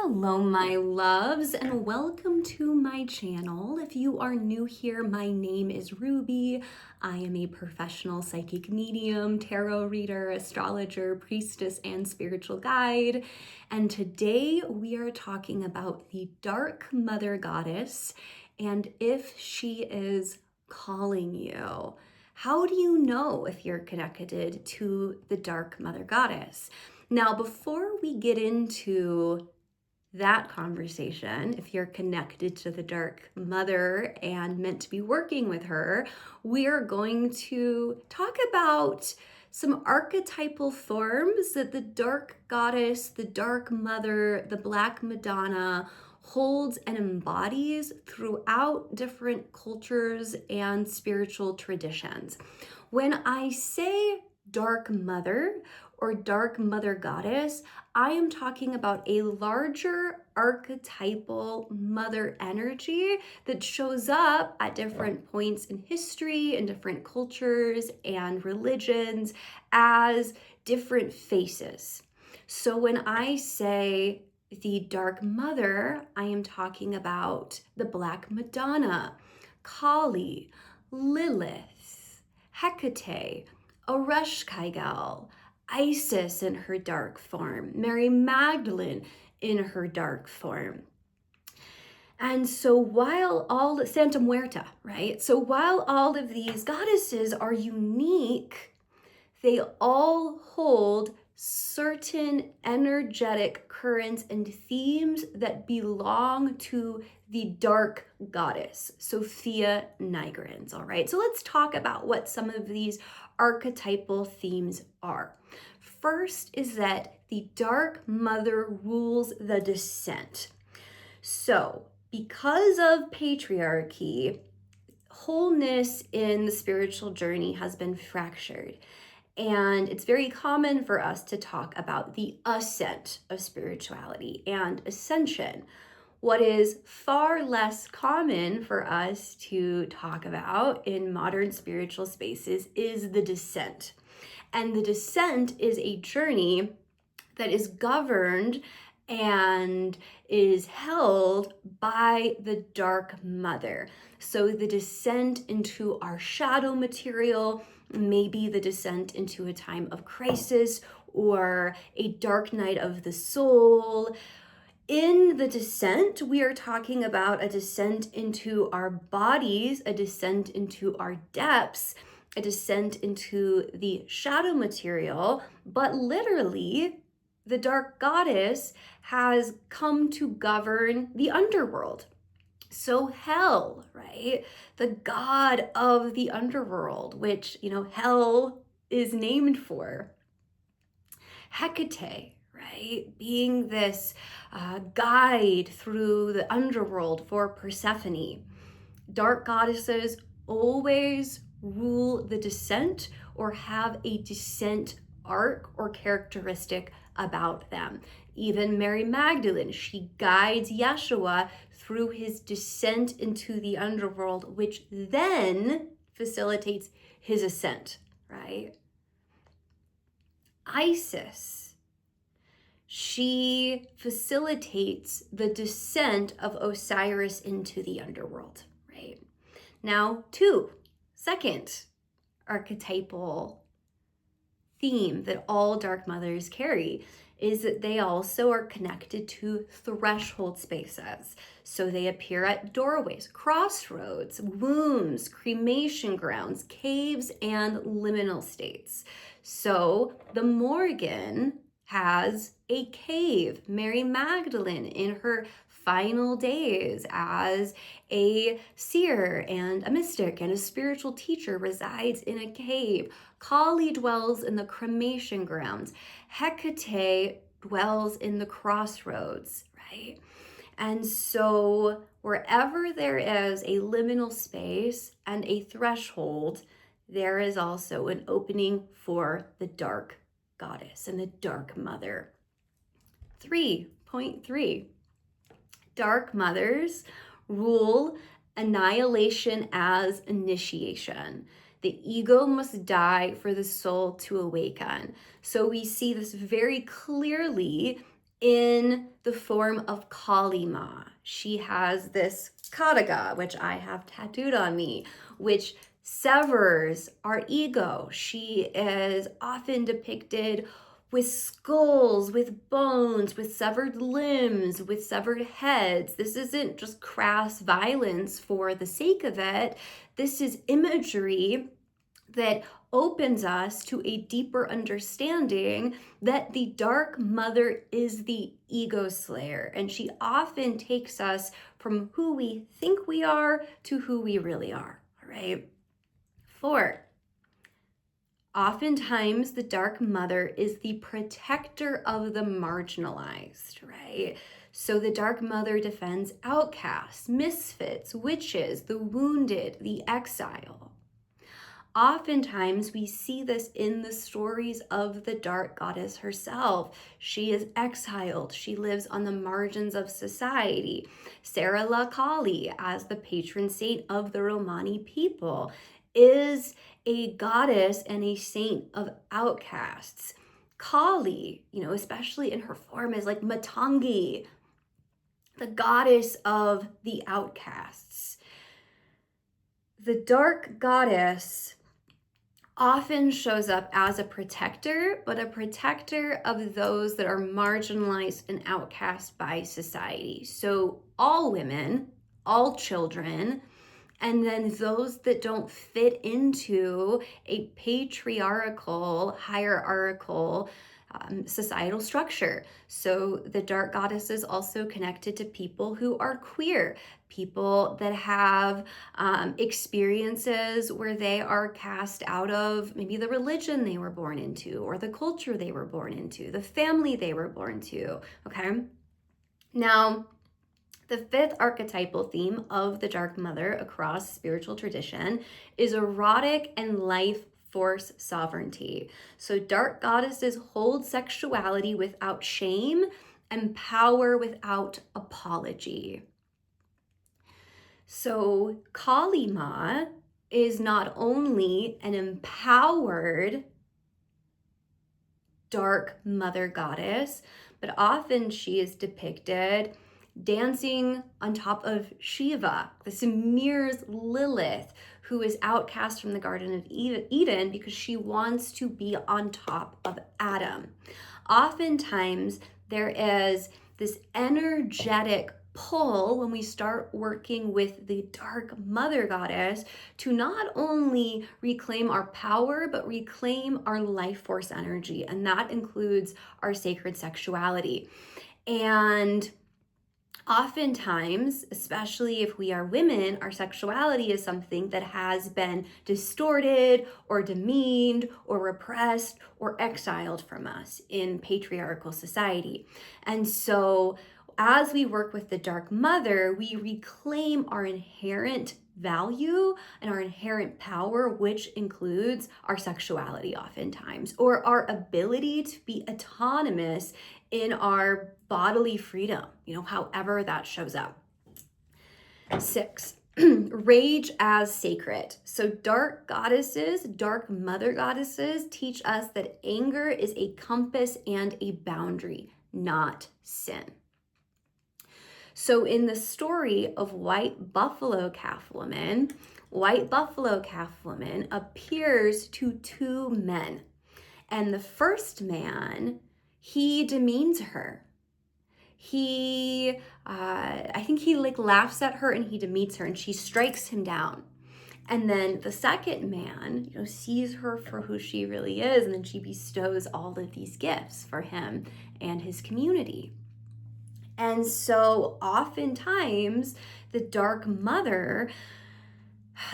Hello, my loves, and welcome to my channel. If you are new here, my name is Ruby. I am a professional psychic medium, tarot reader, astrologer, priestess, and spiritual guide. And today we are talking about the Dark Mother Goddess and if she is calling you. How do you know if you're connected to the Dark Mother Goddess? Now, before we get into that conversation, if you're connected to the Dark Mother and meant to be working with her, we are going to talk about some archetypal forms that the Dark Goddess, the Dark Mother, the Black Madonna holds and embodies throughout different cultures and spiritual traditions. When I say Dark Mother or Dark Mother Goddess, I am talking about a larger archetypal mother energy that shows up at different points in history and different cultures and religions as different faces. So when I say the Dark Mother, I am talking about the Black Madonna, Kali, Lilith, Hecate, Ereshkigal, Isis in her dark form, Mary Magdalene in her dark form. And so Santa Muerta, right? So while all of these goddesses are unique, they all hold certain energetic currents and themes that belong to the dark goddess, Sophia Nigrans, all right? So let's talk about what some of these archetypal themes are. First is that the Dark Mother rules the descent. So because of patriarchy, wholeness in the spiritual journey has been fractured. And it's very common for us to talk about the ascent of spirituality and ascension. What is far less common for us to talk about in modern spiritual spaces is the descent. And the descent is a journey that is governed and is held by the Dark Mother. So the descent into our shadow material, maybe the descent into a time of crisis or a dark night of the soul. In the descent, we are talking about a descent into our bodies, a descent into our depths, a descent into the shadow material, but literally, the Dark Goddess has come to govern the underworld. So hell, right? The god of the underworld, which, hell is named for. Hecate, right? Being this guide through the underworld for Persephone. Dark goddesses always rule the descent or have a descent arc or characteristic about them. Even Mary Magdalene, she guides Yeshua through his descent into the underworld, which then facilitates his ascent, right? Isis, she facilitates the descent of Osiris into the underworld, right? Now, second archetypal theme that all Dark Mothers carry is that they also are connected to threshold spaces. So they appear at doorways, crossroads, wombs, cremation grounds, caves, and liminal states. So the Morgan has a cave. Mary Magdalene in her final days as a seer and a mystic and a spiritual teacher resides in a cave. Kali dwells in the cremation grounds. Hecate dwells in the crossroads, right? And so wherever there is a liminal space and a threshold, there is also an opening for the Dark Goddess and the Dark Mother. 3.3. Dark Mothers rule annihilation as initiation. The ego must die for the soul to awaken. So we see this very clearly in the form of Kali Ma. She has this khadga, which I have tattooed on me, which severs our ego. She is often depicted with skulls, with bones, with severed limbs, with severed heads. This isn't just crass violence for the sake of it. This is imagery that opens us to a deeper understanding that the Dark Mother is the ego slayer, and she often takes us from who we think we are to who we really are, all right? 4, oftentimes the Dark Mother is the protector of the marginalized, right? So the Dark Mother defends outcasts, misfits, witches, the wounded, the exile. Oftentimes, we see this in the stories of the Dark Goddess herself. She is exiled. She lives on the margins of society. Sarah La Kali, as the patron saint of the Romani people, is a goddess and a saint of outcasts. Kali, especially in her form, is like Matangi, the goddess of the outcasts. The Dark Goddess often shows up as a protector, but a protector of those that are marginalized and outcast by society. So all women, all children, and then those that don't fit into a patriarchal, hierarchical societal structure. So the Dark Goddess is also connected to people who are queer, people that have experiences where they are cast out of maybe the religion they were born into, or the culture they were born into, the family they were born to, okay? Now, the 5th archetypal theme of the Dark Mother across spiritual tradition is erotic and life force sovereignty. So Dark Goddesses hold sexuality without shame and power without apology. So Kali Ma is not only an empowered Dark Mother Goddess, but often she is depicted dancing on top of Shiva. This mirrors Lilith, who is outcast from the Garden of Eden because she wants to be on top of Adam. Oftentimes, there is this energetic pull when we start working with the Dark Mother Goddess to not only reclaim our power, but reclaim our life force energy. And that includes our sacred sexuality. And oftentimes, especially if we are women, our sexuality is something that has been distorted or demeaned or repressed or exiled from us in patriarchal society. And so as we work with the Dark Mother, we reclaim our inherent value and our inherent power, which includes our sexuality oftentimes, or our ability to be autonomous in our bodily freedom, however that shows up. 6, rage as sacred. So Dark Goddesses, Dark Mother Goddesses teach us that anger is a compass and a boundary, not sin. So in the story of White Buffalo Calf Woman appears to 2 men. And the first man, he demeans her. I think he laughs at her and he demeans her and she strikes him down. And then the second man, sees her for who she really is, and then she bestows all of these gifts for him and his community. And so oftentimes the Dark Mother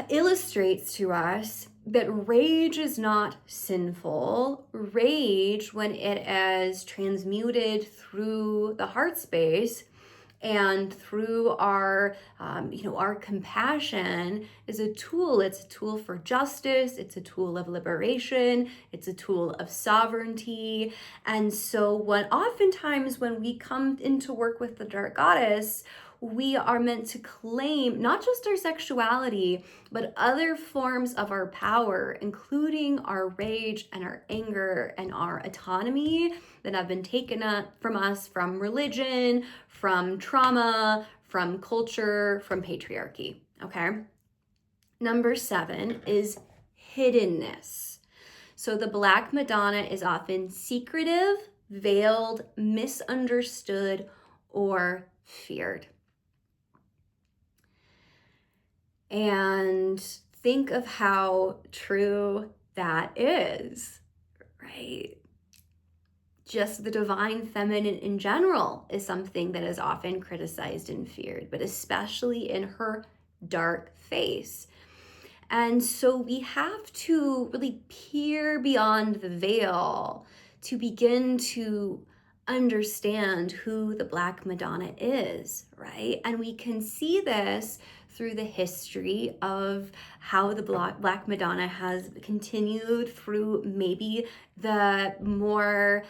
illustrates to us that rage is not sinful. Rage, when it is transmuted through the heart space and through our compassion, is a tool. It's a tool for justice. It's a tool of liberation. It's a tool of sovereignty. And so oftentimes when we come into work with the Dark Goddess, we are meant to claim not just our sexuality, but other forms of our power, including our rage and our anger and our autonomy that have been taken from us from religion, from trauma, from culture, from patriarchy. Okay. Number 7 is hiddenness. So the Black Madonna is often secretive, veiled, misunderstood, or feared. And think of how true that is, right? Just the divine feminine in general is something that is often criticized and feared, but especially in her dark face. And so we have to really peer beyond the veil to begin to understand who the Black Madonna is, right? And we can see this through the history of how the Black Madonna has continued through maybe the more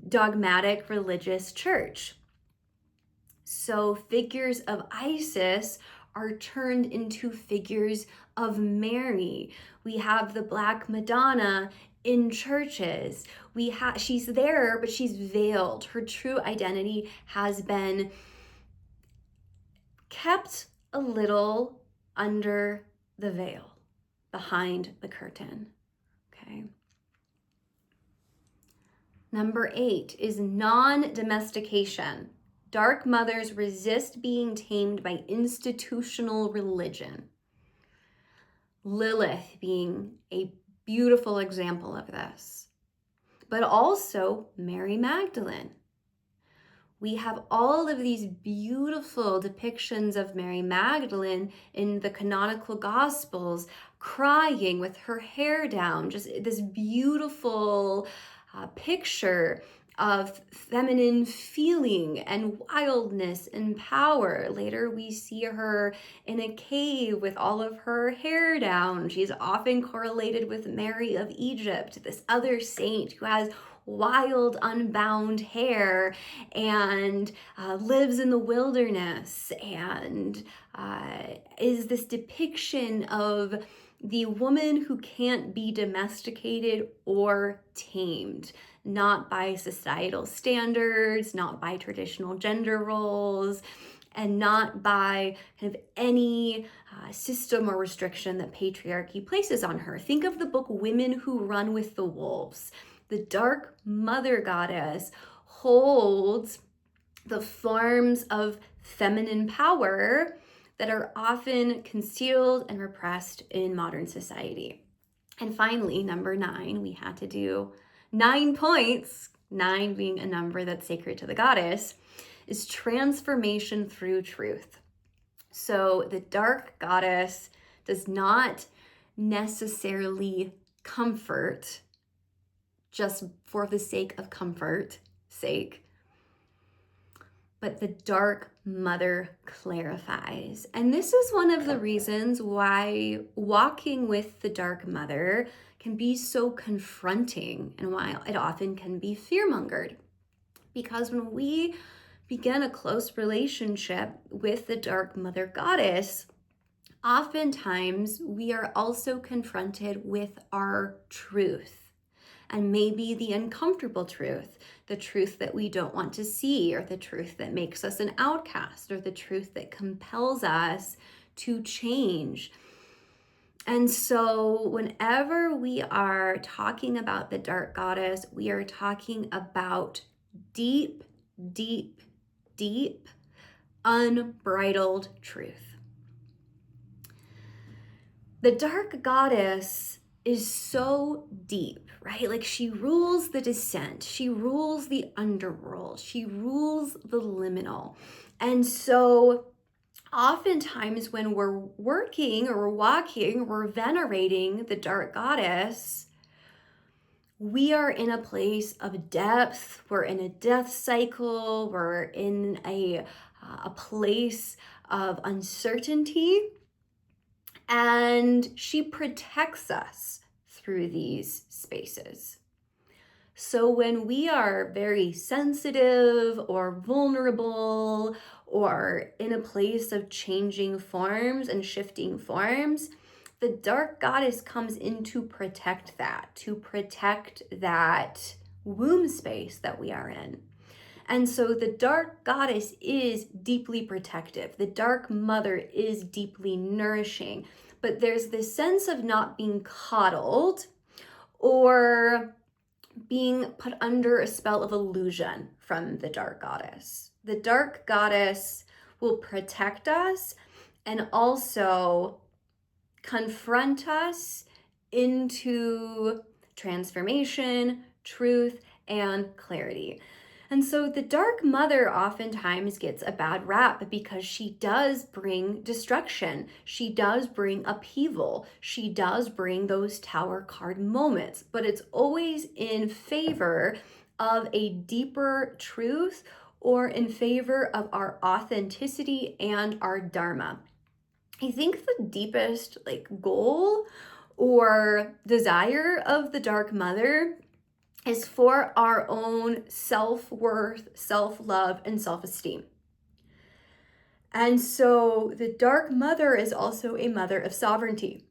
dogmatic religious church. So figures of Isis are turned into figures of Mary. We have the Black Madonna in churches. She's there, but she's veiled. Her true identity has been kept a little under the veil, behind the curtain. Okay. Number 8 is non-domestication. Dark mothers resist being tamed by institutional religion. Lilith being a beautiful example of this, but also Mary Magdalene. We have all of these beautiful depictions of Mary Magdalene in the canonical Gospels, crying with her hair down, just this beautiful picture of feminine feeling and wildness and power. Later, we see her in a cave with all of her hair down. She's often correlated with Mary of Egypt, this other saint who has wild, unbound hair and lives in the wilderness and is this depiction of the woman who can't be domesticated or tamed, not by societal standards, not by traditional gender roles, and not by kind of any system or restriction that patriarchy places on her. Think of the book Women Who Run with the Wolves. The dark mother goddess holds the forms of feminine power that are often concealed and repressed in modern society. And finally, number 9, we had to do 9 points, 9 being a number that's sacred to the goddess, is transformation through truth. So the dark goddess does not necessarily comfort just for the sake of comfort's sake, but the dark mother clarifies. And this is one of the reasons why walking with the dark mother can be so confronting and why it often can be fear-mongered. Because when we begin a close relationship with the dark mother goddess, oftentimes we are also confronted with our truth. And maybe the uncomfortable truth, the truth that we don't want to see, or the truth that makes us an outcast, or the truth that compels us to change. And so whenever we are talking about the dark goddess, we are talking about deep, deep, deep, unbridled truth. The dark goddess is so deep, right? Like she rules the descent, she rules the underworld, she rules the liminal. And so oftentimes when we're working or we're walking, we're venerating the dark goddess, we are in a place of depth, we're in a death cycle, we're in a place of uncertainty. And she protects us through these spaces. So when we are very sensitive or vulnerable or in a place of changing forms and shifting forms, the dark goddess comes in to protect that womb space that we are in. And so the dark goddess is deeply protective. The dark mother is deeply nourishing. But there's this sense of not being coddled or being put under a spell of illusion from the dark goddess. The dark goddess will protect us and also confront us into transformation, truth, and clarity. And so the dark mother oftentimes gets a bad rap because she does bring destruction. She does bring upheaval. She does bring those tower card moments, but it's always in favor of a deeper truth or in favor of our authenticity and our dharma. I think the deepest goal or desire of the dark mother is for our own self-worth, self-love, and self-esteem. And so the dark mother is also a mother of sovereignty.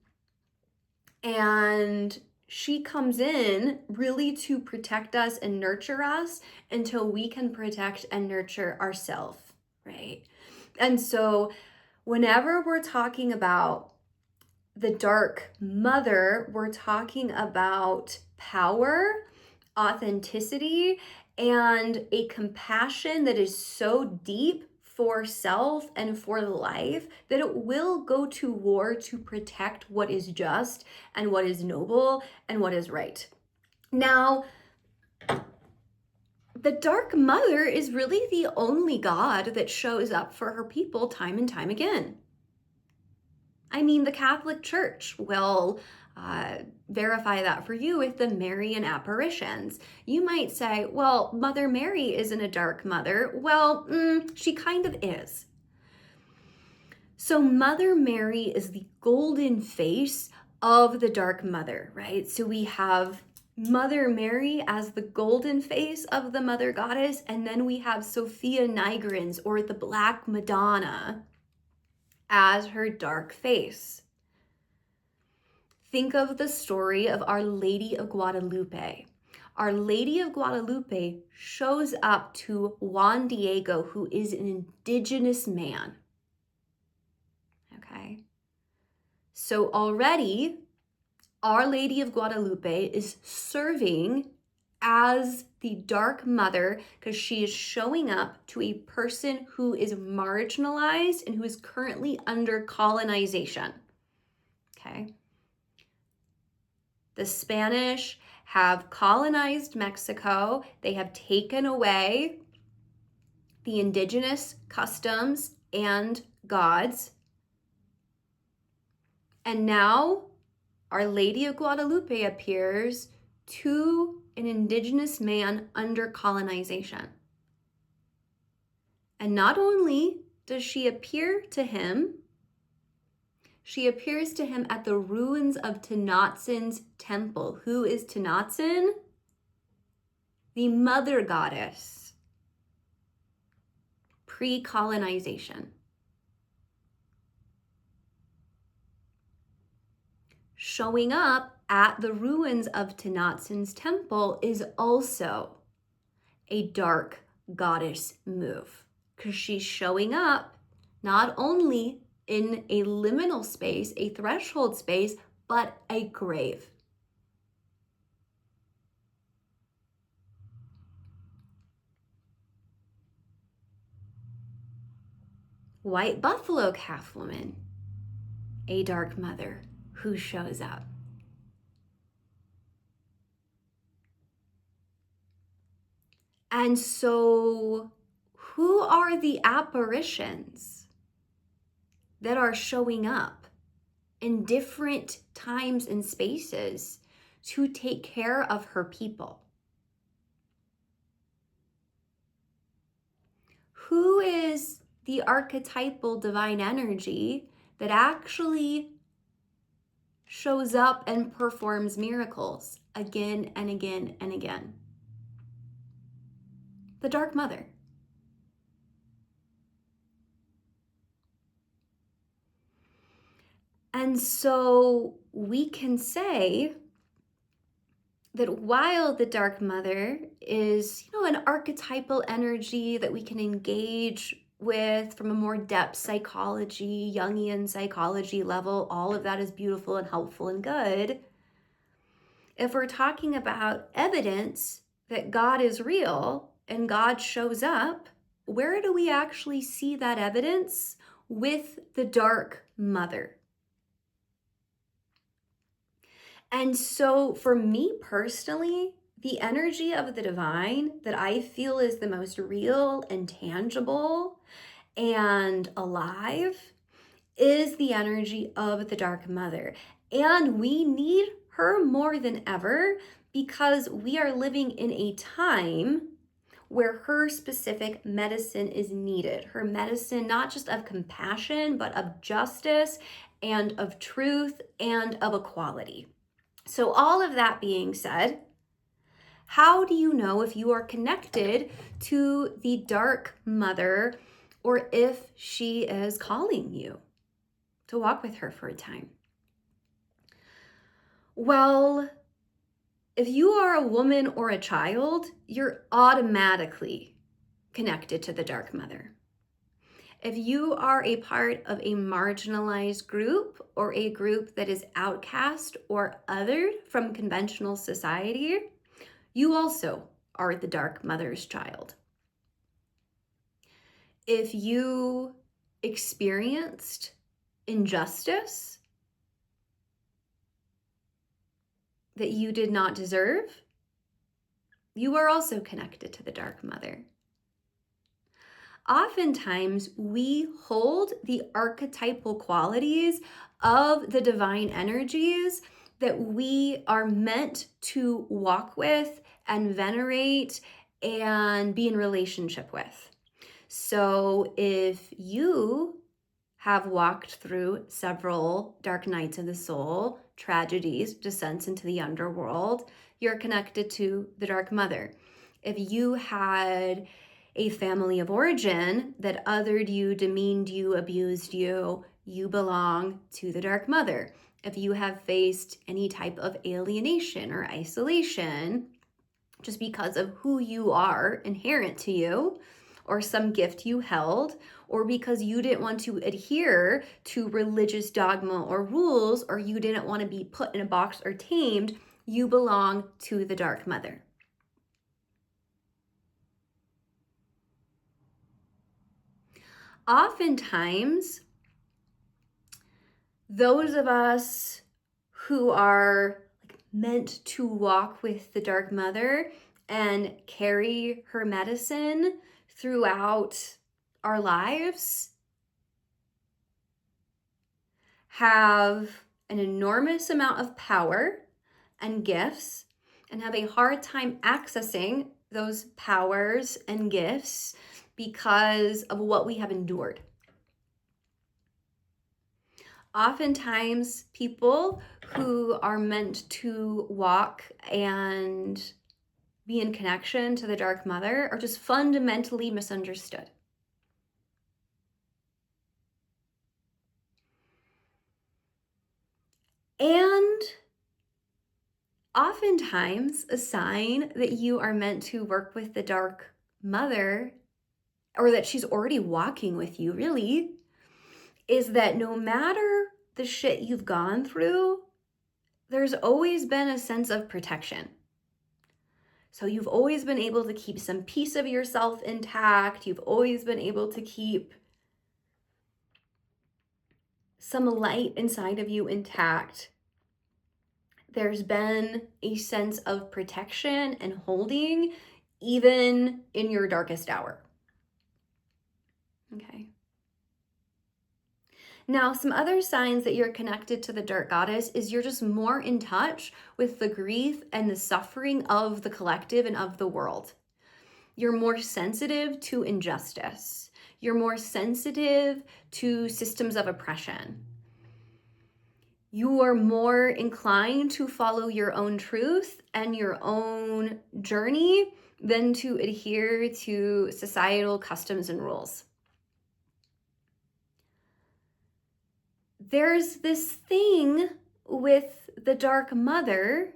And she comes in really to protect us and nurture us until we can protect and nurture ourselves, right? And so whenever we're talking about the dark mother, we're talking about power, authenticity, and a compassion that is so deep for self and for life that it will go to war to protect what is just and what is noble and what is right. Now, the dark mother is really the only God that shows up for her people time and time again. I mean, the Catholic Church will verify that for you with the Marian apparitions. You might say, well, Mother Mary isn't a dark mother. Well, she kind of is. So Mother Mary is the golden face of the dark mother, right? So we have Mother Mary as the golden face of the mother goddess, and then we have Sophia Nigrans, or the Black Madonna, as her dark face. Think of the story of Our Lady of Guadalupe. Our Lady of Guadalupe shows up to Juan Diego, who is an indigenous man. Okay? So already, Our Lady of Guadalupe is serving as the dark mother because she is showing up to a person who is marginalized and who is currently under colonization. Okay? The Spanish have colonized Mexico. They have taken away the indigenous customs and gods. And now Our Lady of Guadalupe appears to an indigenous man under colonization. And not only does she appear to him, she appears to him at the ruins of Tenotsin's temple. Who is Tenotsin? The mother goddess, pre-colonization. Showing up at the ruins of Tenotsin's temple is also a dark goddess move because she's showing up not only in a liminal space, a threshold space, but a grave. White buffalo calf woman, a dark mother who shows up. And so, who are the apparitions that are showing up in different times and spaces to take care of her people? Who is the archetypal divine energy that actually shows up and performs miracles again and again and again? the Dark Mother. And so we can say that while the Dark Mother is, an archetypal energy that we can engage with from a more depth psychology, Jungian psychology level, all of that is beautiful and helpful and good. If we're talking about evidence that God is real and God shows up, where do we actually see that evidence? With the Dark Mother. And so for me personally, the energy of the divine that I feel is the most real and tangible and alive is the energy of the Dark Mother. And we need her more than ever because we are living in a time where her specific medicine is needed. Her medicine, not just of compassion, but of justice and of truth and of equality. So all of that being said, how do you know if you are connected to the Dark Mother or if she is calling you to walk with her for a time? Well, if you are a woman or a child, you're automatically connected to the Dark Mother. If you are a part of a marginalized group or a group that is outcast or othered from conventional society, you also are the Dark Mother's child. If you experienced injustice that you did not deserve, you are also connected to the Dark Mother. Oftentimes, we hold the archetypal qualities of the divine energies that we are meant to walk with and venerate and be in relationship with. So if you have walked through several dark nights of the soul, tragedies, descents into the underworld, you're connected to the Dark Mother. If you had a family of origin that othered you, demeaned you, abused you, you belong to the Dark Mother. If you have faced any type of alienation or isolation just because of who you are inherent to you, or some gift you held, or because you didn't want to adhere to religious dogma or rules, or you didn't want to be put in a box or tamed, you belong to the Dark Mother. Oftentimes, those of us who are meant to walk with the Dark Mother and carry her medicine throughout our lives have an enormous amount of power and gifts and have a hard time accessing those powers and gifts because of what we have endured. Oftentimes, people who are meant to walk and be in connection to the Dark Mother are just fundamentally misunderstood. And oftentimes, a sign that you are meant to work with the Dark Mother, or that she's already walking with you, really, is that no matter the shit you've gone through, there's always been a sense of protection. So you've always been able to keep some piece of yourself intact. You've always been able to keep some light inside of you intact. There's been a sense of protection and holding even in your darkest hour. Okay. Now, some other signs that you're connected to the Dark Goddess is you're just more in touch with the grief and the suffering of the collective and of the world. You're more sensitive to injustice. You're more sensitive to systems of oppression. You are more inclined to follow your own truth and your own journey than to adhere to societal customs and rules. There's this thing with the Dark Mother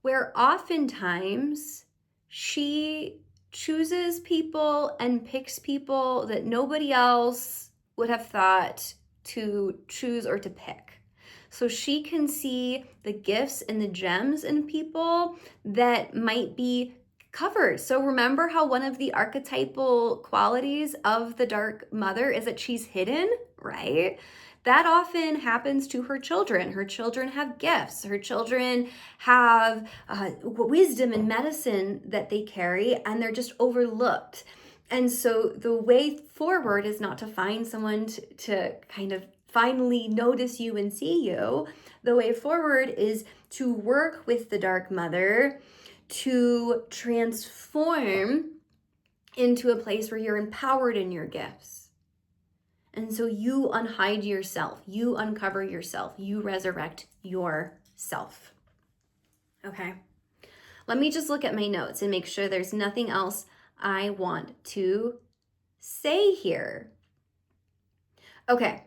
where oftentimes she chooses people and picks people that nobody else would have thought to choose or to pick. So she can see the gifts and the gems in people that might be covered. So remember how one of the archetypal qualities of the Dark Mother is that she's hidden, right? That often happens to her children. Her children have gifts. Her children have wisdom and medicine that they carry, and they're just overlooked. And so the way forward is not to find someone to kind of finally notice you and see you. The way forward is to work with the Dark Mother to transform into a place where you're empowered in your gifts. And so you unhide yourself, you uncover yourself, you resurrect yourself. Okay. Let me just look at my notes and make sure there's nothing else I want to say here. Okay.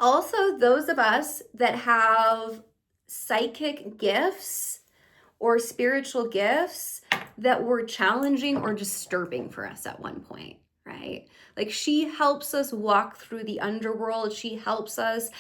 Also, those of us that have psychic gifts or spiritual gifts that were challenging or disturbing for us at one point, right? Like she helps us walk through the underworld. She helps us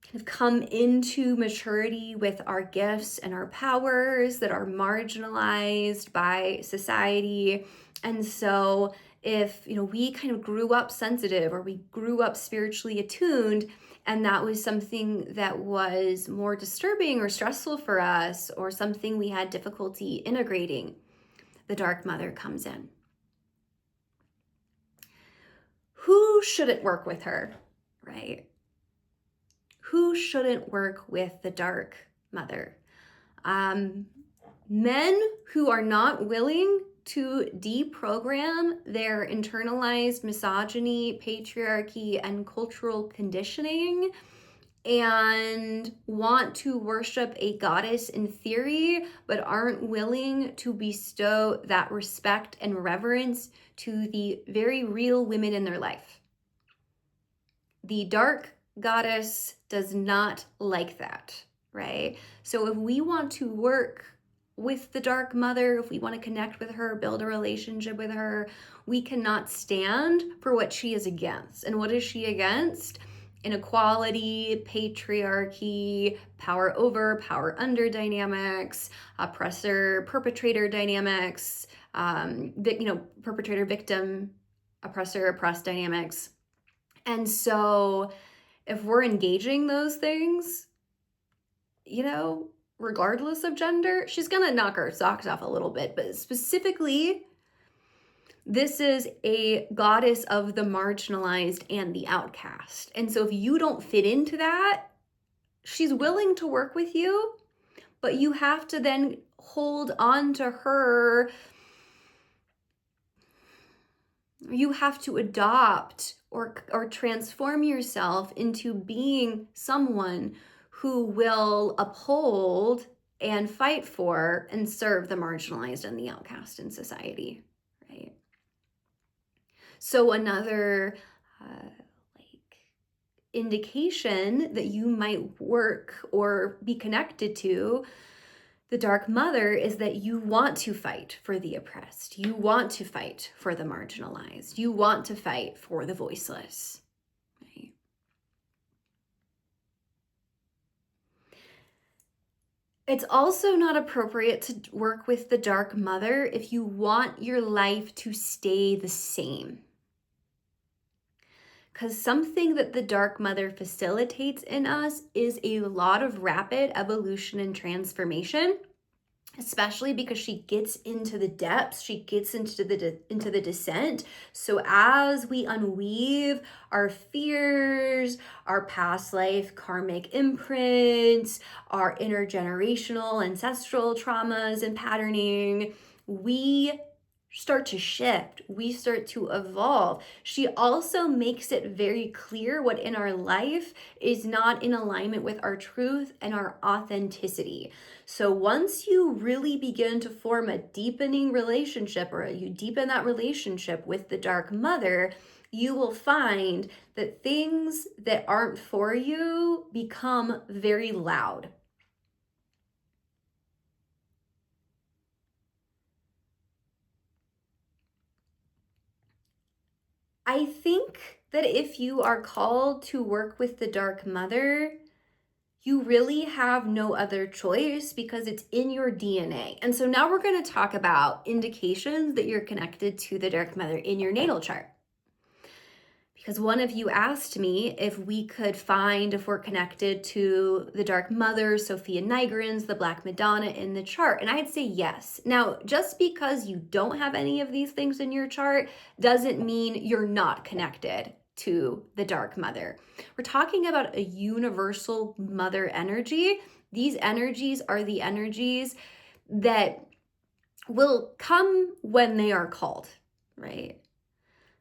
kind of come into maturity with our gifts and our powers that are marginalized by society. And so if, we kind of grew up sensitive or we grew up spiritually attuned, and that was something that was more disturbing or stressful for us, or something we had difficulty integrating, the Dark Mother comes in. Who shouldn't work with her, right? Who shouldn't work with the Dark Mother? Men who are not willing to deprogram their internalized misogyny, patriarchy, and cultural conditioning and want to worship a goddess in theory, but aren't willing to bestow that respect and reverence to the very real women in their life. The dark goddess does not like that, right? So if we want to work with the Dark Mother, if we want to connect with her, build a relationship with her, we cannot stand for what she is against. And what is she against? Inequality, patriarchy, power over, power under dynamics, oppressor, perpetrator dynamics, perpetrator, victim, oppressor, oppressed dynamics. And so if we're engaging those things, regardless of gender, she's going to knock her socks off a little bit. But specifically, this is a goddess of the marginalized and the outcast. And so if you don't fit into that, she's willing to work with you, but you have to then hold on to her. You have to adopt or transform yourself into being someone who will uphold and fight for and serve the marginalized and the outcast in society, right? So another indication that you might work or be connected to the Dark Mother is that you want to fight for the oppressed. You want to fight for the marginalized. You want to fight for the voiceless. Right? It's also not appropriate to work with the Dark Mother if you want your life to stay the same. Because something that the Dark Mother facilitates in us is a lot of rapid evolution and transformation, especially because she gets into the depths, she gets into the descent. So as we unweave our fears, our past life karmic imprints, our intergenerational ancestral traumas and patterning, we start to shift. We start to evolve. She also makes it very clear what in our life is not in alignment with our truth and our authenticity. So once you really begin to form a deepening relationship, or you deepen that relationship with the Dark Mother, you will find that things that aren't for you become very loud. I think that if you are called to work with the Dark Mother, you really have no other choice because it's in your DNA. And so now we're going to talk about indications that you're connected to the Dark Mother in your natal chart. Because one of you asked me if we could find if we're connected to the Dark Mother, Sophia Nigrans, the Black Madonna in the chart. And I'd say yes. Now, just because you don't have any of these things in your chart doesn't mean you're not connected to the Dark Mother. We're talking about a universal mother energy. These energies are the energies that will come when they are called, right?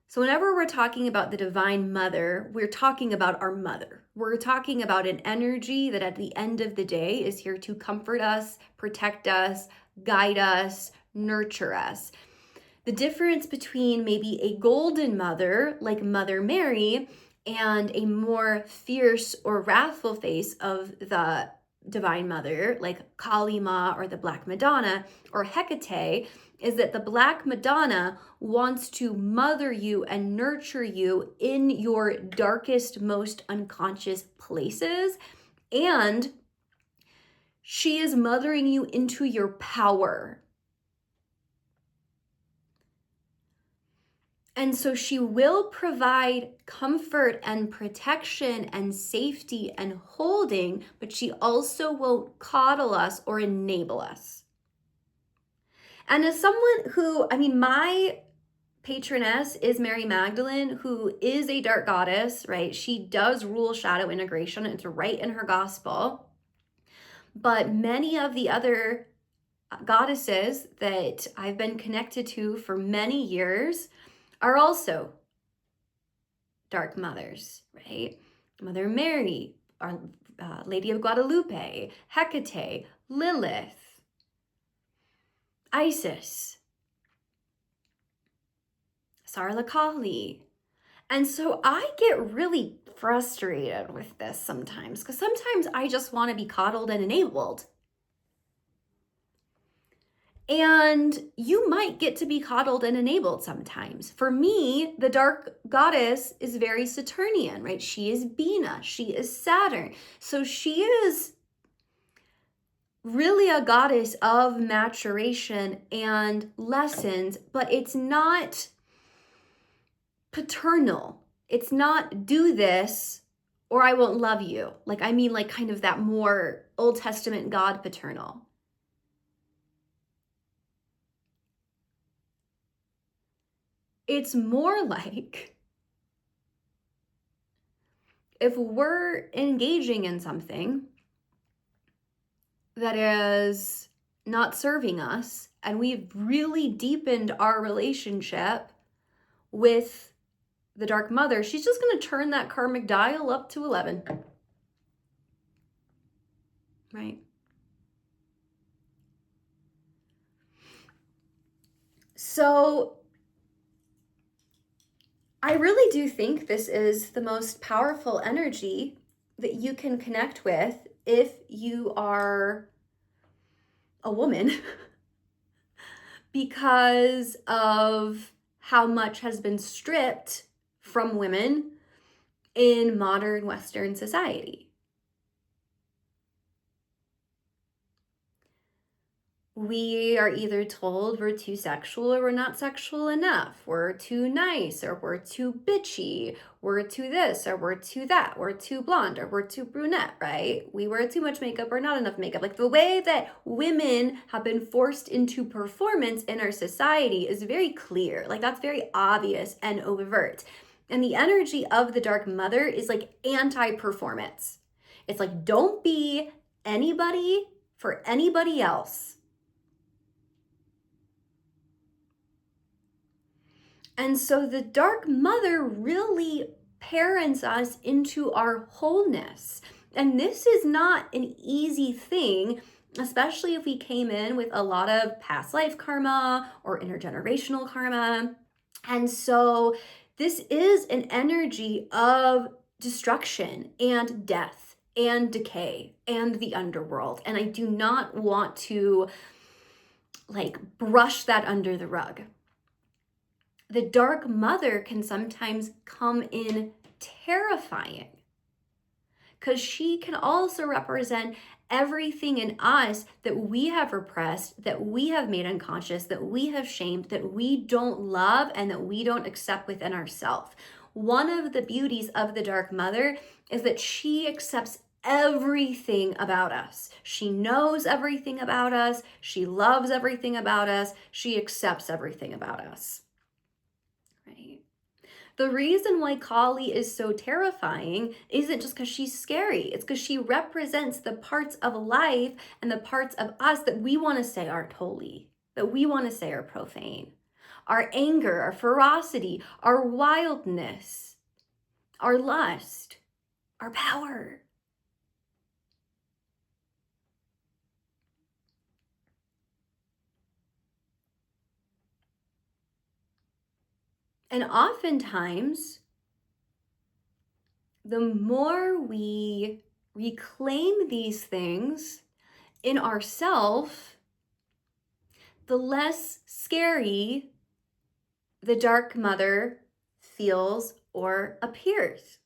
So whenever we're talking about the Divine Mother, we're talking about our mother. We're talking about an energy that at the end of the day is here to comfort us, protect us, guide us, nurture us. The difference between maybe a golden mother like Mother Mary and a more fierce or wrathful face of the Divine Mother like Kali Ma or the Black Madonna or Hecate is that the Black Madonna wants to mother you and nurture you in your darkest, most unconscious places. And she is mothering you into your power. And so she will provide comfort and protection and safety and holding, but she also won't coddle us or enable us. And as someone who, my patroness is Mary Magdalene, who is a dark goddess, right? She does rule shadow integration. It's right in her gospel. But many of the other goddesses that I've been connected to for many years are also dark mothers, right? Mother Mary, our Lady of Guadalupe, Hecate, Lilith, Isis, Sarla Kali. And so I get really frustrated with this sometimes because sometimes I just want to be coddled and enabled. And you might get to be coddled and enabled sometimes. For me, the dark goddess is very Saturnian, right? She is Bina, she is Saturn. So she is really a goddess of maturation and lessons, but it's not paternal. It's not do this or I won't love you. Like kind of that more Old Testament God paternal. It's more like if we're engaging in something that is not serving us and we've really deepened our relationship with the Dark Mother, she's just going to turn that karmic dial up to 11. Right? So I really do think this is the most powerful energy that you can connect with if you are a woman because of how much has been stripped from women in modern Western society. We are either told we're too sexual or we're not sexual enough. We're too nice or we're too bitchy. We're too this or we're too that. We're too blonde or we're too brunette, right? We wear too much makeup or not enough makeup. Like the way that women have been forced into performance in our society is very clear. Like that's very obvious and overt. And the energy of the Dark Mother is like anti-performance. It's like, don't be anybody for anybody else. And so the Dark Mother really parents us into our wholeness. And this is not an easy thing, especially if we came in with a lot of past life karma or intergenerational karma. And so this is an energy of destruction and death and decay and the underworld. And I do not want to brush that under the rug. The Dark Mother can sometimes come in terrifying because she can also represent everything in us that we have repressed, that we have made unconscious, that we have shamed, that we don't love, and that we don't accept within ourselves. One of the beauties of the Dark Mother is that she accepts everything about us. She knows everything about us. She loves everything about us. She accepts everything about us. Right? The reason why Kali is so terrifying isn't just because she's scary. It's because she represents the parts of life and the parts of us that we want to say aren't holy, that we want to say are profane. Our anger, our ferocity, our wildness, our lust, our power. And oftentimes, the more we reclaim these things in ourself, the less scary the Dark Mother feels or appears.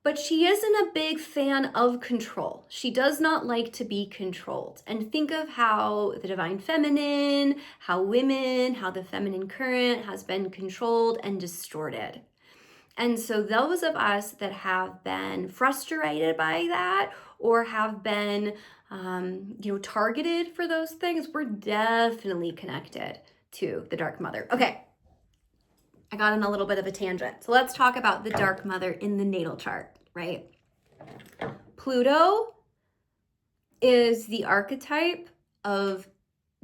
But she isn't a big fan of control. She does not like to be controlled. And think of how the divine feminine, how women, how the feminine current has been controlled and distorted. And so those of us that have been frustrated by that or have been, targeted for those things, we're definitely connected to the Dark Mother. Okay, I got on a little bit of a tangent. So let's talk about the Dark Mother in the natal chart, right? Pluto is the archetype of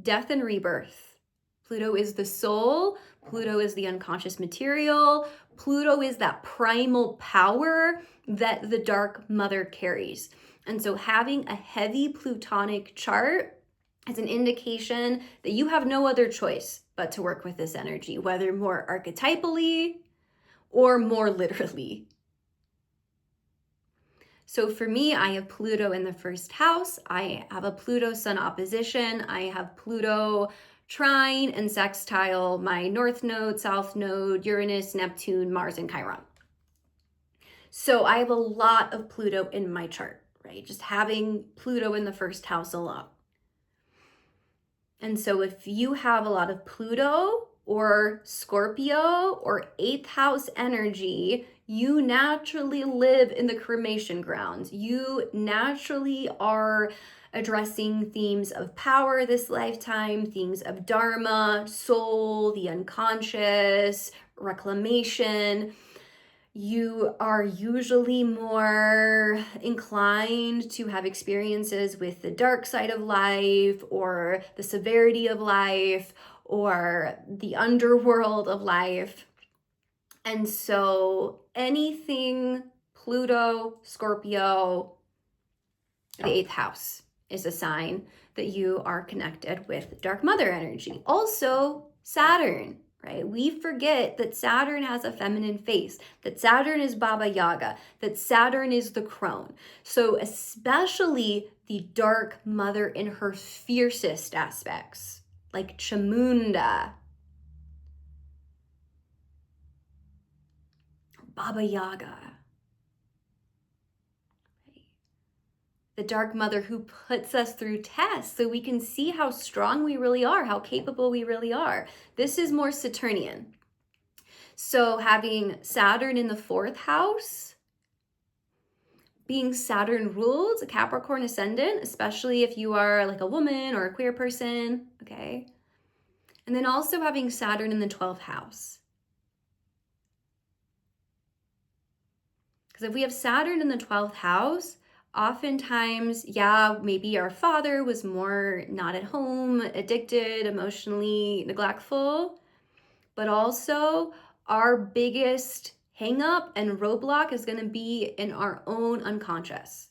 death and rebirth. Pluto is the soul. Pluto is the unconscious material. Pluto is that primal power that the Dark Mother carries. And so having a heavy Plutonic chart is an indication that you have no other choice but to work with this energy, whether more archetypally or more literally. So for me, I have Pluto in the first house. I have a Pluto Sun opposition. I have Pluto trine and sextile my North Node, South Node, Uranus, Neptune, Mars, and Chiron. So I have a lot of Pluto in my chart, right? Just having Pluto in the first house alone. And so if you have a lot of Pluto or Scorpio or 8th house energy, you naturally live in the cremation grounds. You naturally are addressing themes of power this lifetime, themes of dharma, soul, the unconscious, reclamation. You are usually more inclined to have experiences with the dark side of life or the severity of life or the underworld of life. And so anything Pluto, Scorpio, the 8th house is a sign that you are connected with Dark Mother energy. Also, Saturn, right? We forget that Saturn has a feminine face, that Saturn is Baba Yaga, that Saturn is the crone. So especially the Dark Mother in her fiercest aspects, like Chamunda, Baba Yaga. The Dark Mother who puts us through tests so we can see how strong we really are, how capable we really are. This is more Saturnian. So having Saturn in the 4th house, being Saturn ruled, a Capricorn ascendant, especially if you are like a woman or a queer person, okay? And then also having Saturn in the 12th house. Because if we have Saturn in the 12th house, oftentimes, maybe our father was more not at home, addicted, emotionally neglectful. but also our biggest hang up and roadblock is going to be in our own unconscious.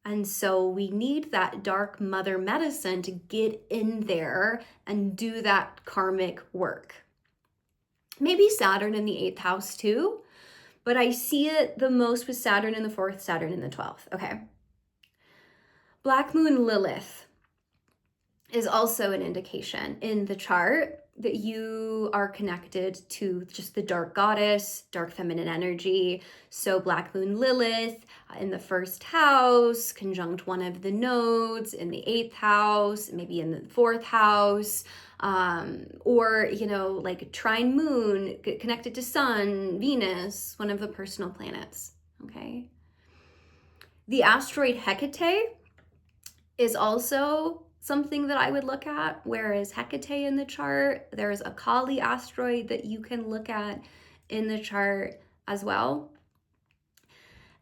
And so we need that dark mother medicine to get in there and do that karmic work. Maybe Saturn in the 8th house too, but I see it the most with Saturn in the 4th, Saturn in the 12th. Okay. Black moon Lilith is also an indication in the chart that you are connected to just the dark goddess, dark feminine energy. So Black moon Lilith in the 1st house, conjunct one of the nodes in the 8th house, maybe in the 4th house, or, you know, like trine moon connected to sun, Venus, one of the personal planets, okay? The asteroid Hecate is also something that I would look at, whereas Hecate in the chart, there's a Kali asteroid that you can look at in the chart as well.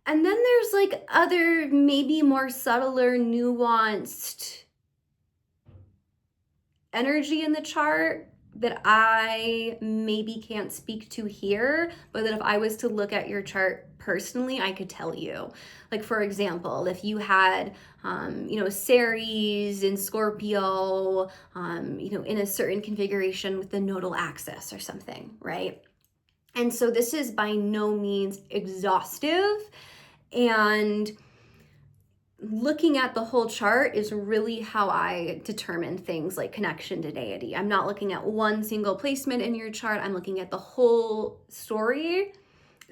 And then there's like other, maybe more subtler, nuanced energy in the chart that I maybe can't speak to here, but that if I was to look at your chart personally, I could tell you. Like, for example, if you had, Ceres in Scorpio, in a certain configuration with the nodal axis or something, right? And so this is by no means exhaustive, and looking at the whole chart is really how I determine things like connection to deity. I'm not looking at one single placement in your chart. I'm looking at the whole story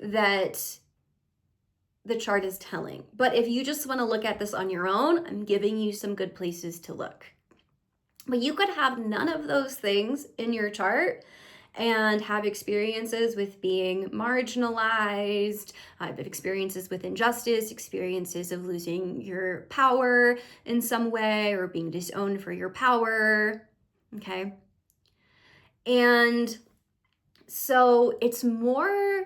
that the chart is telling. But if you just want to look at this on your own, I'm giving you some good places to look. But you could have none of those things in your chart and have experiences with being marginalized, experiences with injustice, experiences of losing your power in some way or being disowned for your power, okay? And so it's more,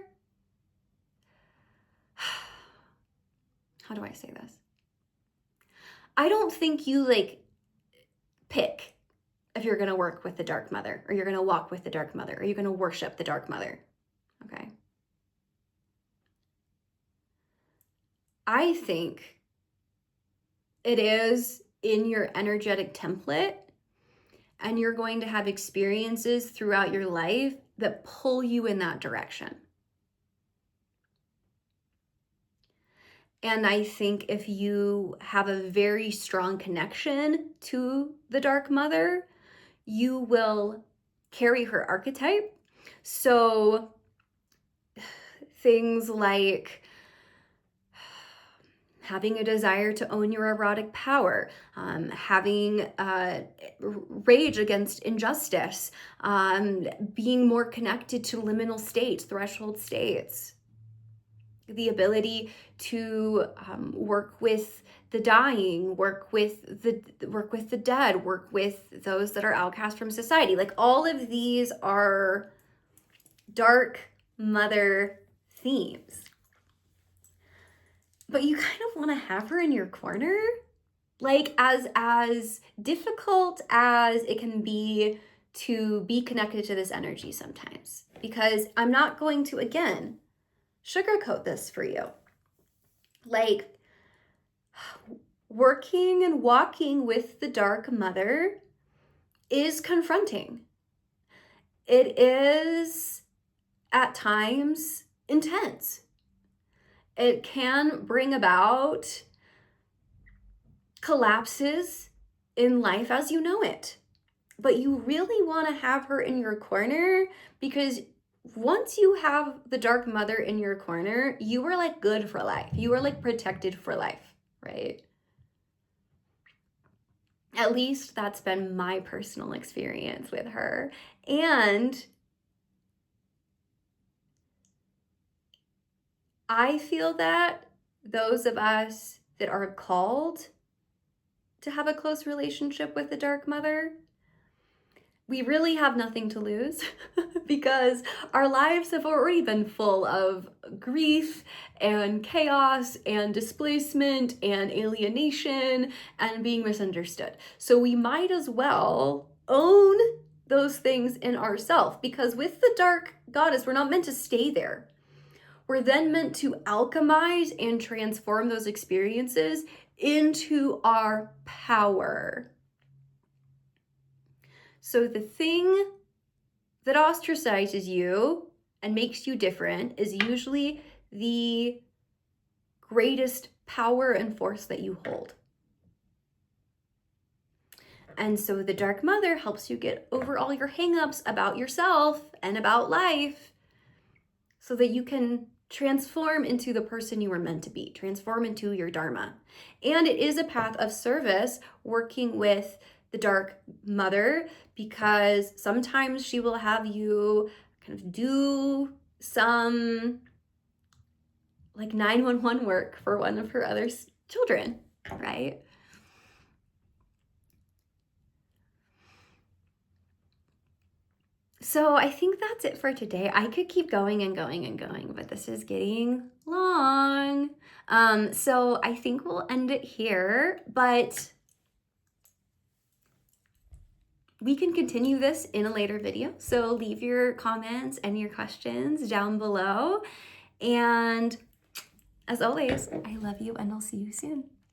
how do I say this? I don't think you pick if you're going to work with the dark mother, or you're going to walk with the dark mother, or you're going to worship the dark mother, okay? I think it is in your energetic template, and you're going to have experiences throughout your life that pull you in that direction. And I think if you have a very strong connection to the dark mother, you will carry her archetype. So things like having a desire to own your erotic power, having rage against injustice, being more connected to liminal states, threshold states, the ability to work with the dying, work with the dead, work with those that are outcast from society. Like, all of these are dark mother themes. But you kind of want to have her in your corner. Like, as difficult as it can be to be connected to this energy sometimes, because I'm not going to, again, sugarcoat this for you. Like, working and walking with the dark mother is confronting. It is at times intense. It can bring about collapses in life as you know it. But you really want to have her in your corner, because once you have the dark mother in your corner, you are like good for life. You are like protected for life, right? At least that's been my personal experience with her. And I feel that those of us that are called to have a close relationship with the dark mother, we really have nothing to lose because our lives have already been full of grief and chaos and displacement and alienation and being misunderstood. So we might as well own those things in ourselves, because with the dark goddess, we're not meant to stay there. We're then meant to alchemize and transform those experiences into our power. So the thing that ostracizes you and makes you different is usually the greatest power and force that you hold. And so the Dark Mother helps you get over all your hangups about yourself and about life so that you can transform into the person you were meant to be, transform into your dharma. And it is a path of service working with the Dark Mother, because sometimes she will have you kind of do some like 911 work for one of her other children, right? So I think that's it for today. I could keep going and going and going, but this is getting long. So I think we'll end it here, but we can continue this in a later video. So leave your comments and your questions down below. And as always, I love you and I'll see you soon.